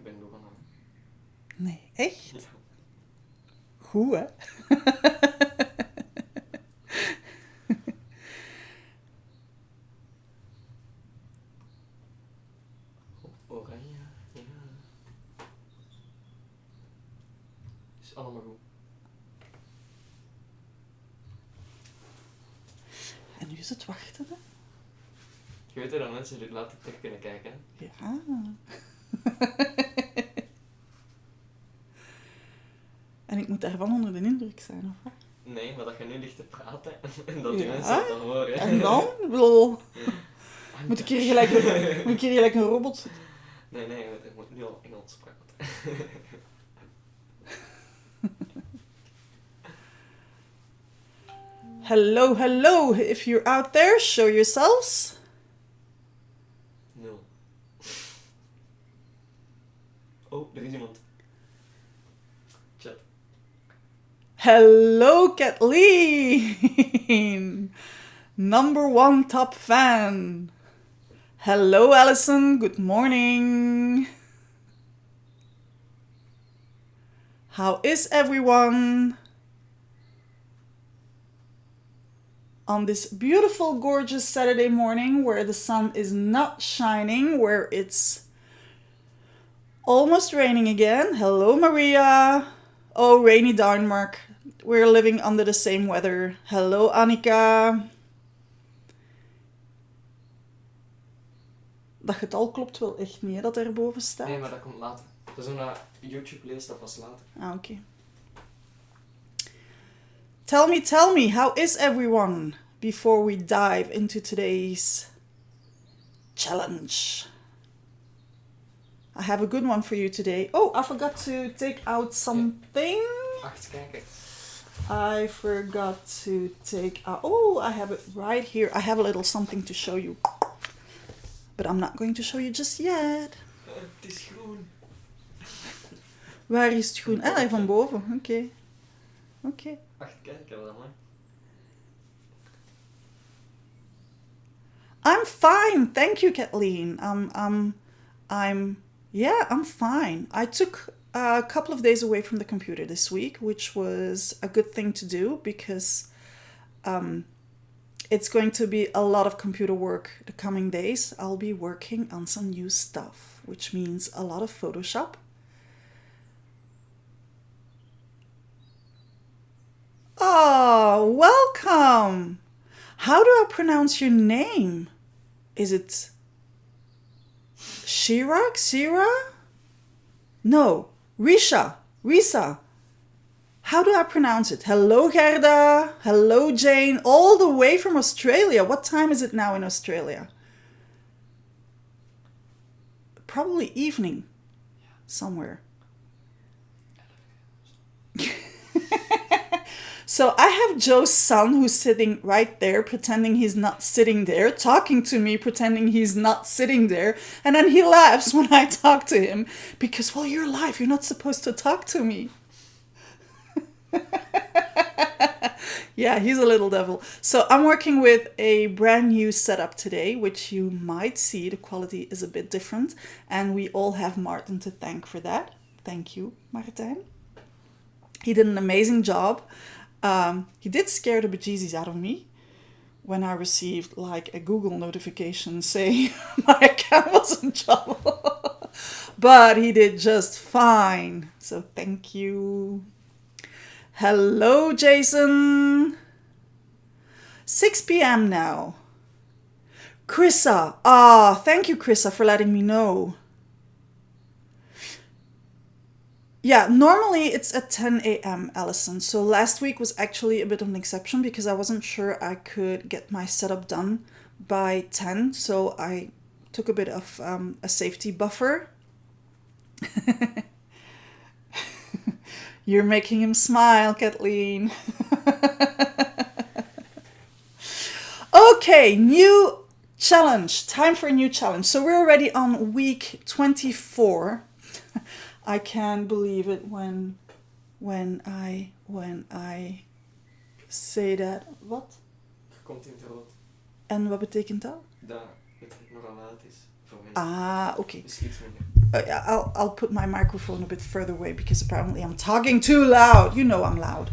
Ik ben begonnen. Nee, echt? Ja. Goed, hè? Oranje, ja. Is allemaal goed. En nu is het wachten, hè? Je weet dat mensen dit later terug kunnen kijken. Hè? Ja. En ik moet daarvan onder de indruk zijn, of wat? Nee, maar dat je nu ligt te praten en dat die Ja. mensen dat dan horen. En dan? Ik bedoel, moet ik hier gelijk een robot zitten? Nee, je moet nu al Engels praten. Hello, hello. If you're out there, show yourselves. 0. Oh, er is iemand. Chat. Hello, Kathleen. Number 1 top fan. Hello, Alison. Good morning. How is everyone? On this beautiful, gorgeous Saturday morning where the sun is not shining, where it's almost raining again. Hello, Maria. Oh, rainy Denmark. We're living under the same weather. Hello, Annika. Dat getal klopt wel echt niet, hè, dat erboven staat. Nee, maar dat komt later. Dus naar YouTube leest dat pas later. Ah, oké. Tell me, how is everyone? Before we dive into today's challenge. I have a good one for you today. Oh, I forgot to take out something. 8 kijkers. I forgot to take out... Oh, I have it right here. I have a little something to show you. But I'm not going to show you just yet. Het is groen. Waar is het groen? Ah, van boven. Oké. Oké. 8 kijkers, dat mooi. I'm fine, thank you, Kathleen. I'm fine. I took a couple of days away from the computer this week, which was a good thing to do because it's going to be a lot of computer work the coming days. I'll be working on some new stuff, which means a lot of Photoshop. Oh, welcome. How do I pronounce your name? Is it Shirak? Shira? No, Risha. Risa. How do I pronounce it? Hello, Gerda. Hello, Jane. All the way from Australia. What time is it now in Australia? Probably evening. Somewhere. So I have Joe's son who's sitting right there, pretending he's not sitting there, talking to me, pretending he's not sitting there. And then he laughs when I talk to him because, well, you're live. You're not supposed to talk to me. Yeah, he's a little devil. So I'm working with a brand new setup today, which you might see. The quality is a bit different. And we all have Martin to thank for that. Thank you, Martijn. He did an amazing job. He did scare the bejesus out of me when I received like a Google notification saying my account was in trouble. But he did just fine. So thank you. Hello, Jason. 6 p.m. now. Krissa. Thank you, Krissa, for letting me know. Yeah, normally it's at 10 a.m., Alison. So last week was actually a bit of an exception because I wasn't sure I could get my setup done by 10. So I took a bit of a safety buffer. You're making him smile, Kathleen. Okay, new challenge. Time for a new challenge. So we're already on week 24. I can't believe it when I say that. Wat? Je komt in het rood. En wat betekent dat? Dat het nogal laat is voor mensen. Oké. Dus iets minder. I'll put my microphone a bit further away because apparently I'm talking too loud. You know I'm loud.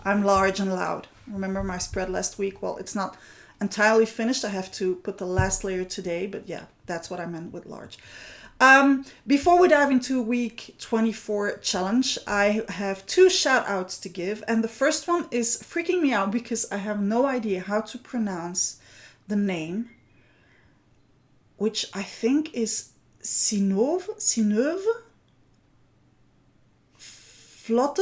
I'm large and loud. Remember my spread last week? Well, it's not entirely finished. I have to put the last layer today, but yeah, that's what I meant with large. Before we dive into week 24 challenge, I have 2 shout outs to give. And the first one is freaking me out because I have no idea how to pronounce the name, which I think is Sineuve Flotte.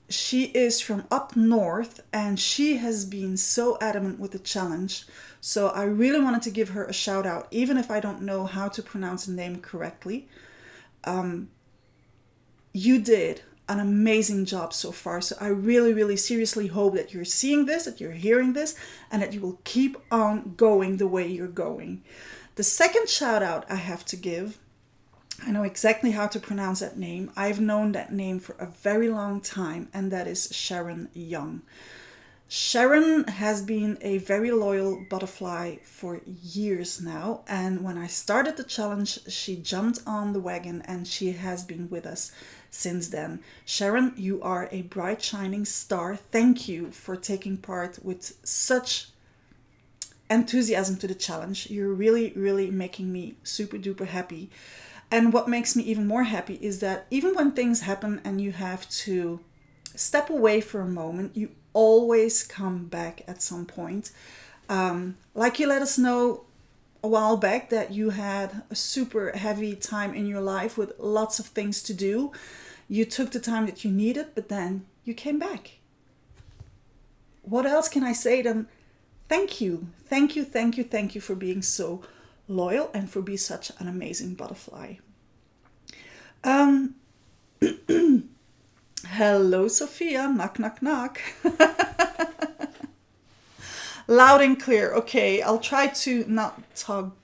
She is from up north and she has been so adamant with the challenge. So I really wanted to give her a shout out, even if I don't know how to pronounce the name correctly. You did an amazing job so far. So I really, really seriously hope that you're seeing this, that you're hearing this, and that you will keep on going the way you're going. The second shout out I have to give, I know exactly how to pronounce that name. I've known that name for a very long time, and that is Sharon Young. Sharon has been a very loyal butterfly for years now, and when I started the challenge, she jumped on the wagon and she has been with us since then. Sharon, you are a bright shining star. Thank you for taking part with such enthusiasm to the challenge. You're really, really making me super duper happy. And what makes me even more happy is that even when things happen and you have to step away for a moment, you always come back at some point. Like you let us know a while back that you had a super heavy time in your life with lots of things to do. You took the time that you needed, but then you came back. What else can I say than thank you? Thank you, thank you, thank you for being so loyal and for being such an amazing butterfly. Hello, Sophia. Knock, knock, knock. Loud and clear. Okay, I'll try to not talk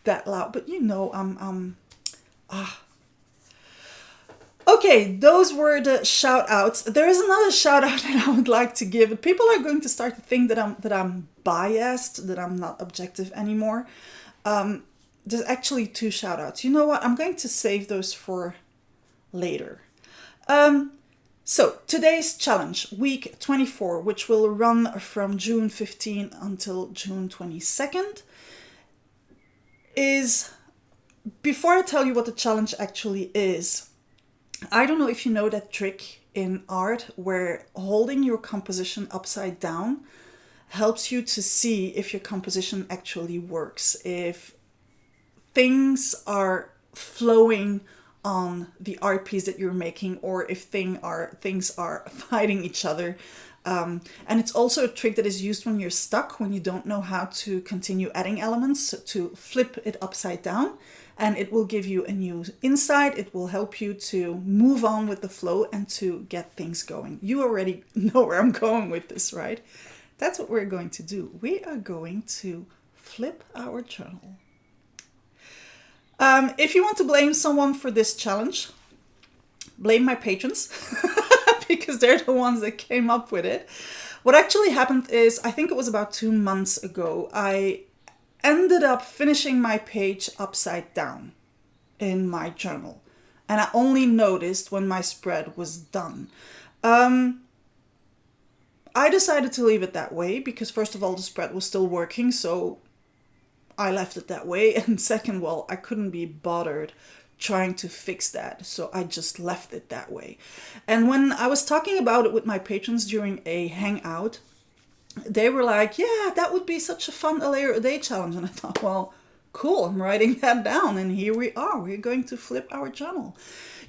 that loud, but you know, Okay, those were the shout outs. There is another shout out that I would like to give. People are going to start to think that I'm biased, that I'm not objective anymore. There's actually 2 shout outs. You know what? I'm going to save those for later. So today's challenge, week 24, which will run from June 15 until June 22nd, is, before I tell you what the challenge actually is, I don't know if you know that trick in art where holding your composition upside down helps you to see if your composition actually works, if things are flowing on the art piece that you're making, or if things are fighting each other. And it's also a trick that is used when you're stuck, when you don't know how to continue adding elements, to flip it upside down, and it will give you a new insight. It will help you to move on with the flow and to get things going. You already know where I'm going with this, right? That's what we're going to do. We are going to flip our journal. If you want to blame someone for this challenge, blame my patrons because they're the ones that came up with it. What actually happened is, I think it was about 2 months ago, I ended up finishing my page upside down in my journal. And I only noticed when my spread was done. I decided to leave it that way because, first of all, the spread was still working, so I left it that way. And second, well, I couldn't be bothered trying to fix that, so I just left it that way. And when I was talking about it with my patrons during a hangout, they were like, yeah, that would be such a fun a layer a day challenge. And I thought, well, cool, I'm writing that down, and here we are. We're going to flip our journal.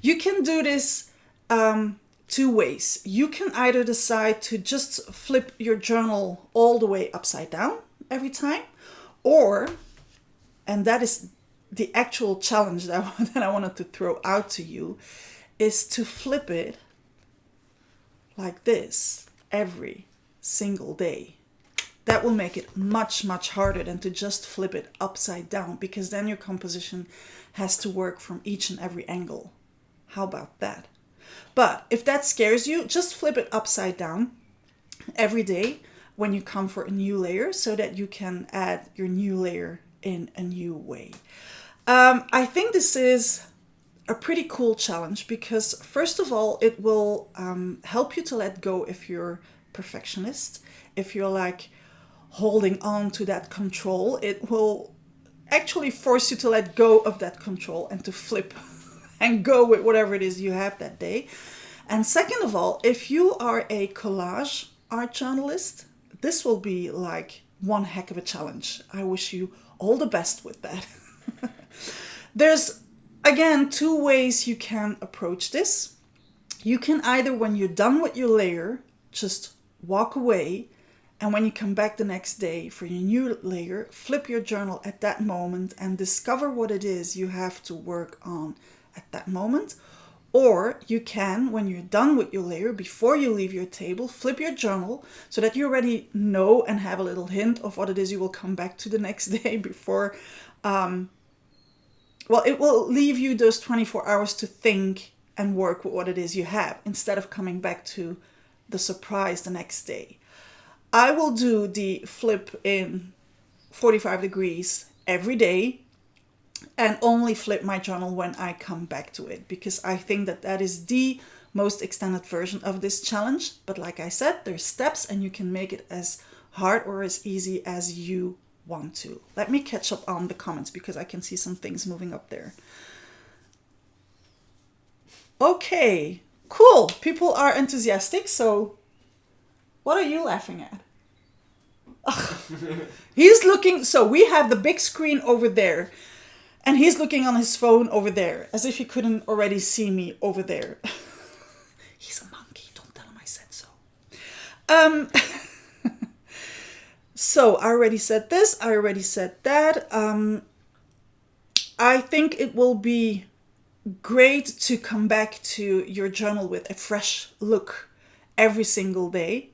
You can do this 2 ways. You can either decide to just flip your journal all the way upside down every time, or, and that is the actual challenge that I wanted to throw out to you, is to flip it like this every single day. That will make it much, much harder than to just flip it upside down, because then your composition has to work from each and every angle. How about that? But if that scares you, just flip it upside down every day when you come for a new layer, so that you can add your new layer in a new way. I think this is a pretty cool challenge because, first of all, it will help you to let go if you're perfectionist. If you're like holding on to that control, it will actually force you to let go of that control and to flip and go with whatever it is you have that day. And second of all, if you are a collage art journalist, this will be like one heck of a challenge. I wish you all the best with that. There's, again, two ways you can approach this. You can either, when you're done with your layer, just walk away, and when you come back the next day for your new layer, flip your journal at that moment and discover what it is you have to work on at that moment. Or you can, when you're done with your layer, before you leave your table, flip your journal so that you already know and have a little hint of what it is you will come back to the next day before. It will leave you those 24 hours to think and work with what it is you have instead of coming back to the surprise the next day. I will do the flip in 45 degrees every day and only flip my journal when I come back to it, because I think that that is the most extended version of this challenge. But like I said, there's steps and you can make it as hard or as easy as you want to. Let me catch up on the comments because I can see some things moving up there. Okay, cool. People are enthusiastic. So what are you laughing at? He's looking, so we have the big screen over there and he's looking on his phone over there as if he couldn't already see me over there. He's a monkey. Don't tell him I said so. So I already said this. I already said that. I think it will be great to come back to your journal with a fresh look every single day.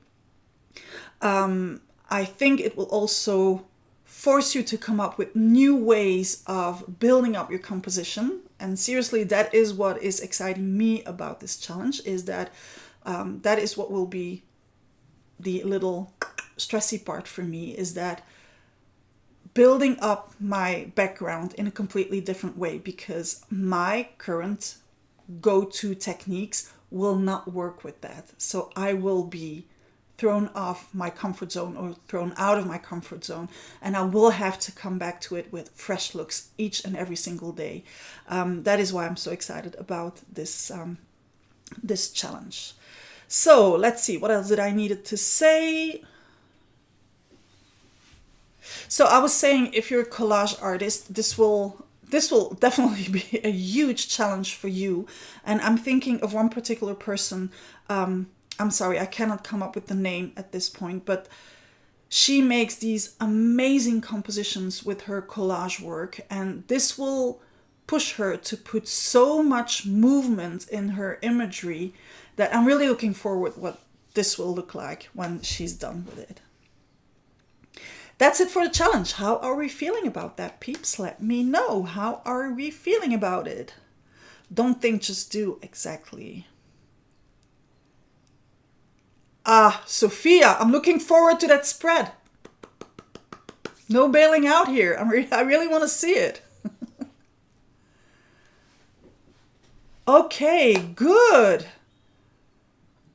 I think it will also force you to come up with new ways of building up your composition. And seriously, that is what is exciting me about this challenge, is that that is what will be the little stressy part for me, is that building up my background in a completely different way, because my current go-to techniques will not work with that. So I will be thrown off my comfort zone or thrown out of my comfort zone, and I will have to come back to it with fresh looks each and every single day. That is why I'm so excited about this this challenge. So let's see, what else did I needed to say? So I was saying, if you're a collage artist, this will definitely be a huge challenge for you. And I'm thinking of one particular person. I'm sorry, I cannot come up with the name at this point, but she makes these amazing compositions with her collage work, and this will push her to put so much movement in her imagery that I'm really looking forward what this will look like when she's done with it. That's it for the challenge. How are we feeling about that, peeps? Let me know. How are we feeling about it? Don't think, just do. Exactly. Sophia, I'm looking forward to that spread. No bailing out here. I really want to see it. Okay, good.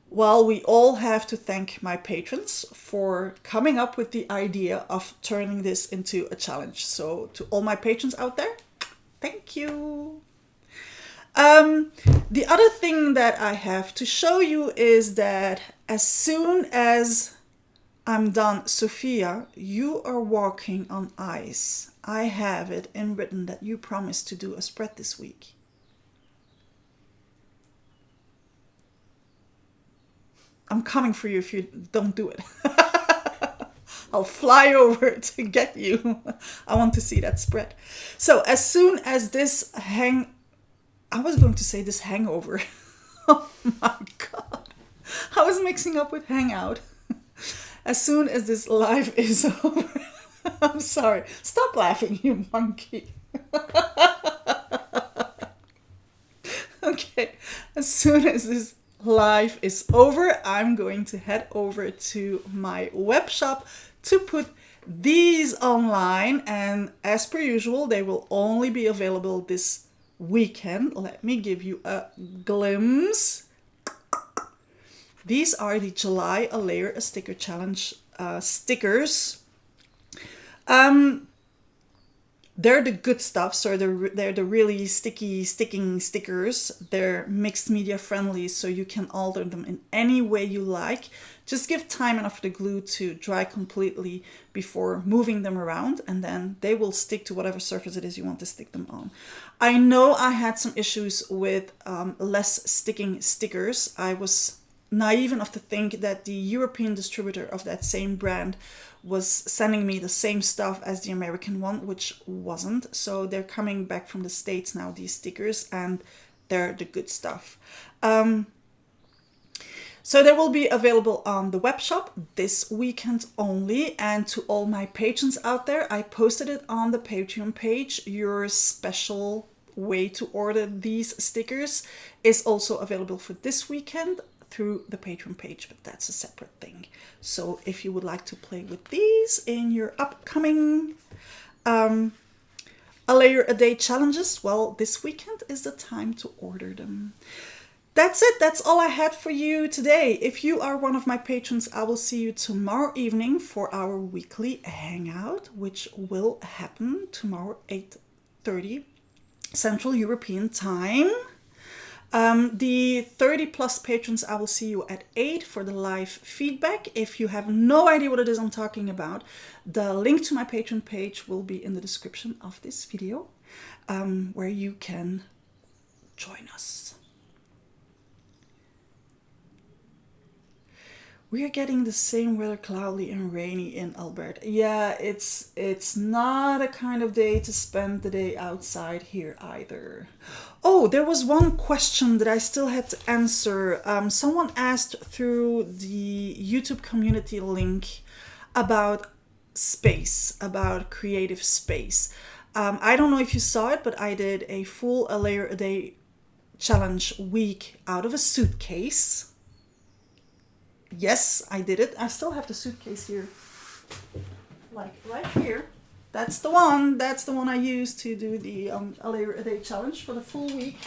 Well, we all have to thank my patrons for coming up with the idea of turning this into a challenge. So to all my patrons out there, thank you. The other thing that I have to show you is that as soon as I'm done, Sophia, you are walking on ice. I have it in written that you promised to do a spread this week. I'm coming for you if you don't do it. I'll fly over to get you. I want to see that spread. So as soon as this I was going to say this hangover. Oh my God. I was mixing up with hangout. As soon as this live is over. I'm sorry. Stop laughing, you monkey. Okay. As soon as this live is over, I'm going to head over to my web shop to put these online, and as per usual, they will only be available this weekend. Let me give you a glimpse. These are the July A Layer a Sticker Challenge stickers. They're the good stuff, so they're the really sticking stickers. They're mixed media friendly, so you can alter them in any way you like. Just give time enough for the glue to dry completely before moving them around, and then they will stick to whatever surface it is you want to stick them on. I know I had some issues with less sticking stickers. I was naive enough to think that the European distributor of that same brand was sending me the same stuff as the American one, which wasn't. So they're coming back from the States now, these stickers, and they're the good stuff. So they will be available on the web shop this weekend only. And to all my patrons out there, I posted it on the Patreon page. Your special way to order these stickers is also available for this weekend through the Patreon page, but that's a separate thing. So if you would like to play with these in your upcoming A Layer a Day challenges, well, this weekend is the time to order them. That's it. That's all I had for you today. If you are one of my patrons, I will see you tomorrow evening for our weekly hangout, which will happen tomorrow 8:30 Central European Time. The 30 plus patrons, I will see you at 8 for the live feedback. If you have no idea what it is I'm talking about, the link to my Patreon page will be in the description of this video, where you can join us. We are getting the same weather, cloudy and rainy in Alberta. Yeah, it's not a kind of day to spend the day outside here either. Oh, there was one question that I still had to answer. Someone asked through the YouTube community link about space, about creative space. I don't know if you saw it, but I did a full A Layer a Day challenge week out of a suitcase. Yes, I did it. I still have the suitcase here, like right here. That's the one. That's the one I used to do the A Layer a Day challenge for the full week.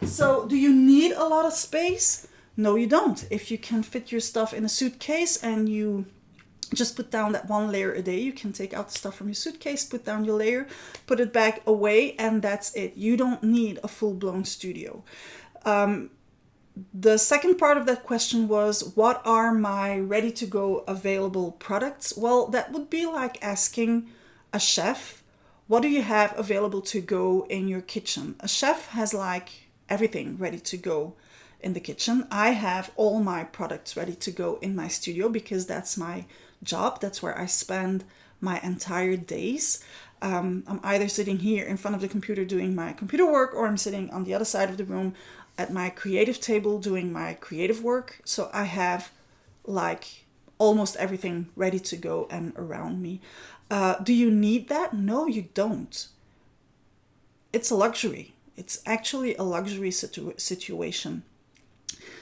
So, do you need a lot of space? No, you don't. If you can fit your stuff in a suitcase and you just put down that one layer a day, you can take out the stuff from your suitcase, put down your layer, put it back away, and that's it. You don't need a full-blown studio. The second part of that question was, what are my ready-to-go available products? Well, that would be like asking a chef, what do you have available to go in your kitchen? A chef has like everything ready to go in the kitchen. I have all my products ready to go in my studio because that's my job. That's where I spend my entire days. I'm either sitting here in front of the computer doing my computer work, or I'm sitting on the other side of the room at my creative table doing my creative work. So I have like almost everything ready to go and around me. Do you need that? No, you don't. It's a luxury. It's actually a luxury situation.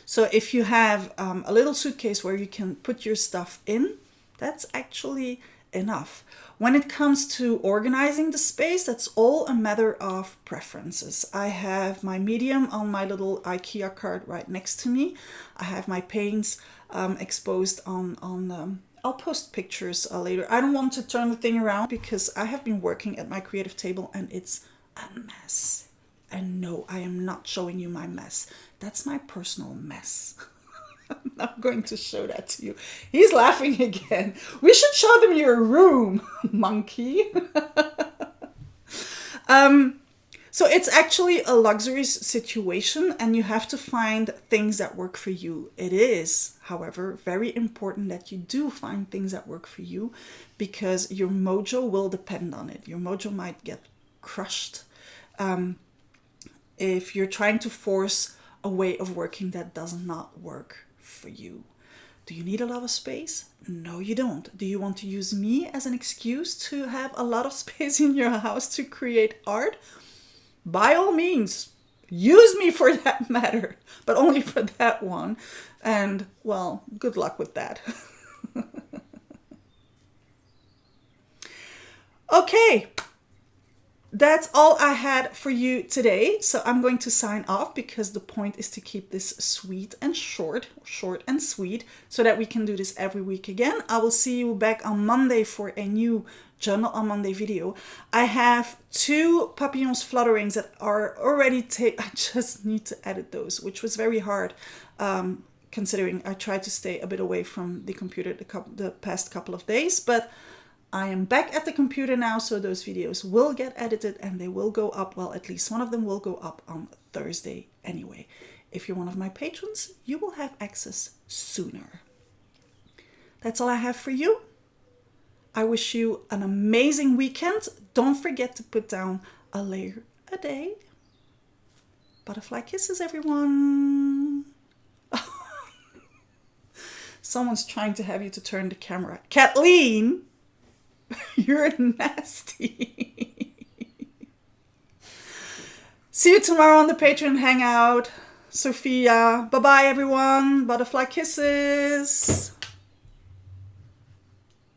So if you have a little suitcase where you can put your stuff in, that's actually enough. When it comes to organizing the space, that's all a matter of preferences. I have my medium on my little IKEA cart right next to me. I have my paints exposed on I'll post pictures later. I don't want to turn the thing around because I have been working at my creative table and it's a mess. And no, I am not showing you my mess. That's my personal mess. I'm not going to show that to you. He's laughing again. We should show them your room, monkey. So it's actually a luxury situation and you have to find things that work for you. It is, however, very important that you do find things that work for you because your mojo will depend on it. Your mojo might get crushed if you're trying to force a way of working that does not work for you. Do you need a lot of space? No, you don't. Do you want to use me as an excuse to have a lot of space in your house to create art? By all means, use me for that matter, but only for that one. And, well, good luck with that. Okay. That's all I had for you today. So I'm going to sign off because the point is to keep this sweet and short and sweet, so that we can do this every week again. I will see you back on Monday for a new Journal on Monday video. I have 2 papillons flutterings that are already I just need to edit those, which was very hard, considering I tried to stay a bit away from the computer the past couple of days. But I am back at the computer now, so those videos will get edited and they will go up. Well, at least one of them will go up on Thursday anyway. If you're one of my patrons, you will have access sooner. That's all I have for you. I wish you an amazing weekend. Don't forget to put down a layer a day. Butterfly kisses, everyone. Someone's trying to have you to turn the camera. Kathleen! You're nasty. See you tomorrow on the Patreon Hangout. Sophia. Bye-bye, everyone. Butterfly kisses.